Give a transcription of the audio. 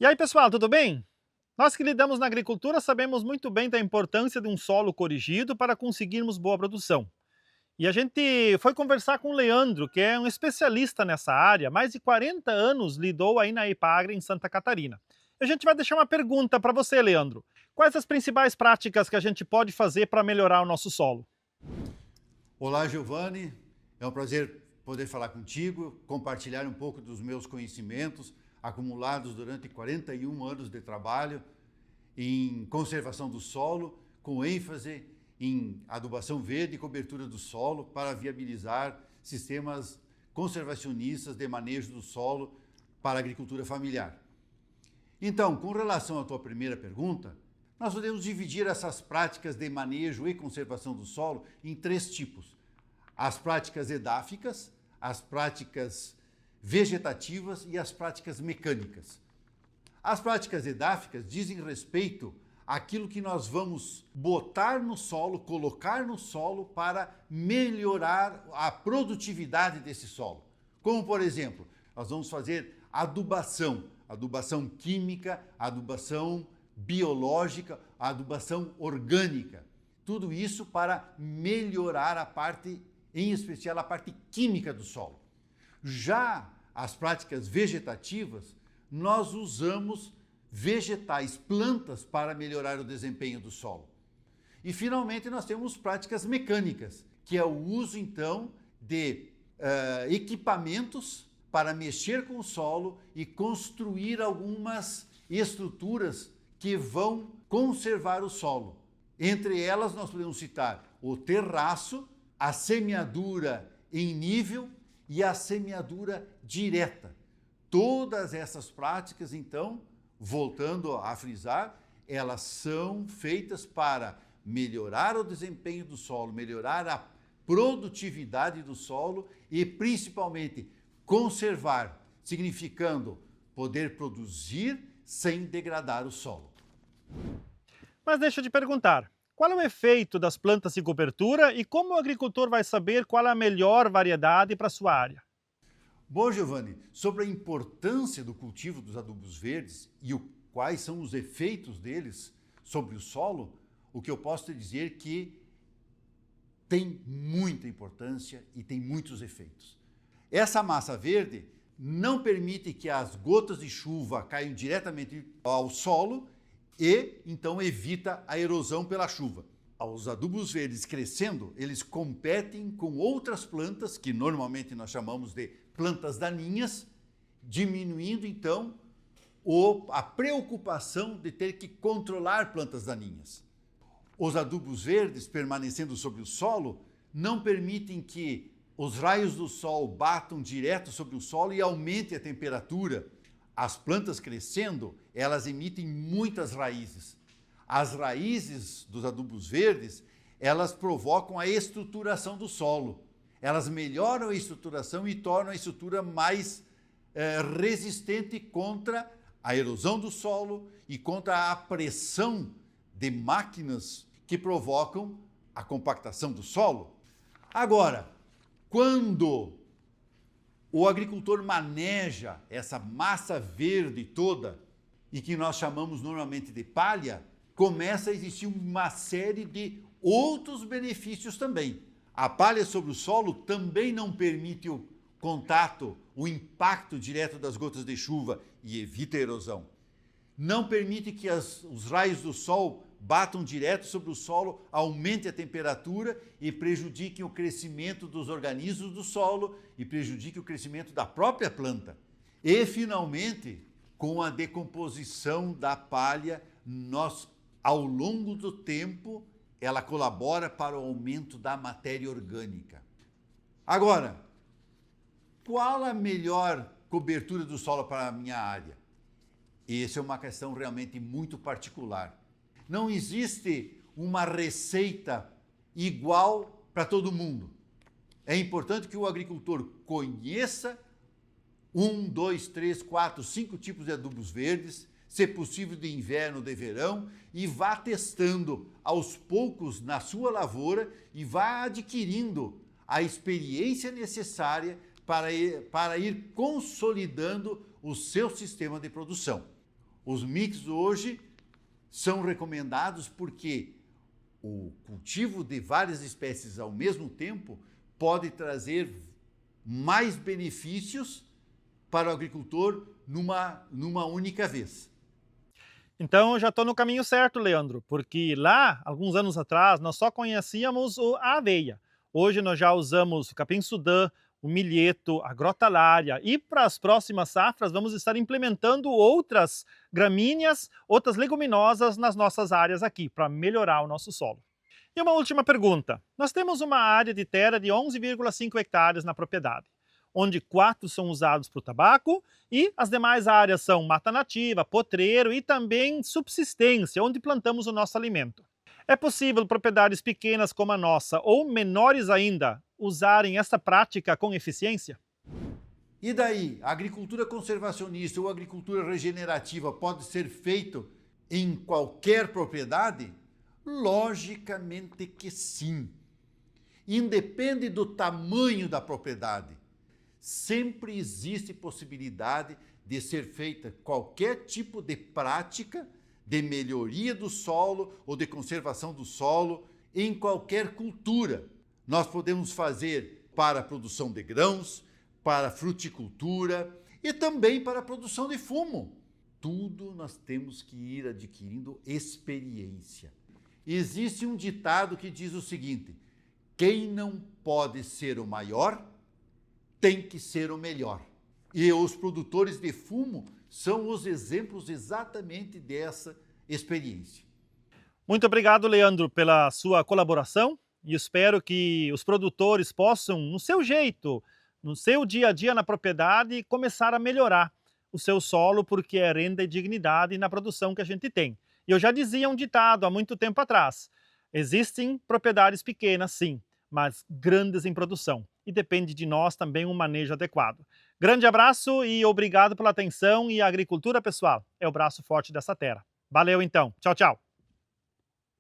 E aí, pessoal, tudo bem? Nós que lidamos na agricultura sabemos muito bem da importância de um solo corrigido para conseguirmos boa produção. E a gente foi conversar com o Leandro, que é um especialista nessa área, mais de 40 anos lidou aí na Ipagre em Santa Catarina. A gente vai deixar uma pergunta para você, Leandro. Quais as principais práticas que a gente pode fazer para melhorar o nosso solo? Olá, Giovanni. É um prazer poder falar contigo, compartilhar um pouco dos meus conhecimentos acumulados durante 41 anos de trabalho em conservação do solo, com ênfase em adubação verde e cobertura do solo para viabilizar sistemas conservacionistas de manejo do solo para a agricultura familiar. Então, com relação à tua primeira pergunta, nós podemos dividir essas práticas de manejo e conservação do solo em três tipos: as práticas edáficas, as práticas vegetativas e as práticas mecânicas. As práticas edáficas dizem respeito àquilo que nós vamos botar no solo, colocar no solo para melhorar a produtividade desse solo. Como, por exemplo, nós vamos fazer adubação química, adubação biológica, adubação orgânica. Tudo isso para melhorar a parte, em especial a parte química do solo. Já as práticas vegetativas, nós usamos vegetais, plantas, para melhorar o desempenho do solo. E finalmente nós temos práticas mecânicas, que é o uso então de equipamentos para mexer com o solo e construir algumas estruturas que vão conservar o solo. Entre elas nós podemos citar o terraço, a semeadura em nível e a semeadura direta. Todas essas práticas, então, voltando a frisar, elas são feitas para melhorar o desempenho do solo, melhorar a produtividade do solo e, principalmente, conservar, significando poder produzir sem degradar o solo. Mas deixa eu te perguntar, qual é o efeito das plantas de cobertura e como o agricultor vai saber qual é a melhor variedade para a sua área? Bom, Giovanni, sobre a importância do cultivo dos adubos verdes e quais são os efeitos deles sobre o solo, o que eu posso te dizer é que tem muita importância e tem muitos efeitos. Essa massa verde não permite que as gotas de chuva caiam diretamente ao solo e, então, evita a erosão pela chuva. Os adubos verdes crescendo, eles competem com outras plantas, que normalmente nós chamamos de plantas daninhas, diminuindo, então, a preocupação de ter que controlar plantas daninhas. Os adubos verdes, permanecendo sobre o solo, não permitem que os raios do sol batam direto sobre o solo e aumente a temperatura. As plantas crescendo, elas emitem muitas raízes. As raízes dos adubos verdes, elas provocam a estruturação do solo. Elas melhoram a estruturação e tornam a estrutura mais resistente contra a erosão do solo e contra a pressão de máquinas que provocam a compactação do solo. Agora, quando o agricultor maneja essa massa verde toda, e que nós chamamos normalmente de palha, começa a existir uma série de outros benefícios também. A palha sobre o solo também não permite o contato, o impacto direto das gotas de chuva e evita a erosão. Não permite que os raios do sol batam direto sobre o solo, aumente a temperatura e prejudiquem o crescimento dos organismos do solo e prejudiquem o crescimento da própria planta. E, finalmente, com a decomposição da palha, ao longo do tempo, ela colabora para o aumento da matéria orgânica. Agora, qual a melhor cobertura do solo para a minha área? Essa é uma questão realmente muito particular. Não existe uma receita igual para todo mundo. É importante que o agricultor conheça 1, 2, 3, 4, 5 tipos de adubos verdes, se possível de inverno, de verão, e vá testando aos poucos na sua lavoura e vá adquirindo a experiência necessária para ir consolidando o seu sistema de produção. Os mix hoje são recomendados porque o cultivo de várias espécies ao mesmo tempo pode trazer mais benefícios para o agricultor numa única vez. Então eu já estou no caminho certo, Leandro, porque lá, alguns anos atrás, nós só conhecíamos a aveia. Hoje nós já usamos o capim-sudã, o milheto, a grotalária, e para as próximas safras vamos estar implementando outras gramíneas, outras leguminosas nas nossas áreas aqui, para melhorar o nosso solo. E uma última pergunta. Nós temos uma área de terra de 11,5 hectares na propriedade, onde 4 são usados para o tabaco e as demais áreas são mata nativa, potreiro e também subsistência, onde plantamos o nosso alimento. É possível propriedades pequenas como a nossa, ou menores ainda, usarem essa prática com eficiência? E daí, a agricultura conservacionista ou agricultura regenerativa pode ser feito em qualquer propriedade? Logicamente que sim. Independe do tamanho da propriedade. Sempre existe possibilidade de ser feita qualquer tipo de prática de melhoria do solo ou de conservação do solo em qualquer cultura. Nós podemos fazer para a produção de grãos, para a fruticultura e também para a produção de fumo. Tudo nós temos que ir adquirindo experiência. Existe um ditado que diz o seguinte: quem não pode ser o maior, tem que ser o melhor. E os produtores de fumo são os exemplos exatamente dessa experiência. Muito obrigado, Leandro, pela sua colaboração e espero que os produtores possam, no seu jeito, no seu dia a dia na propriedade, começar a melhorar o seu solo, porque é renda e dignidade na produção que a gente tem. E eu já dizia um ditado há muito tempo atrás: existem propriedades pequenas, sim, mas grandes em produção. E depende de nós também um manejo adequado. Grande abraço e obrigado pela atenção, e a agricultura, pessoal, é o braço forte dessa terra. Valeu então. Tchau, tchau.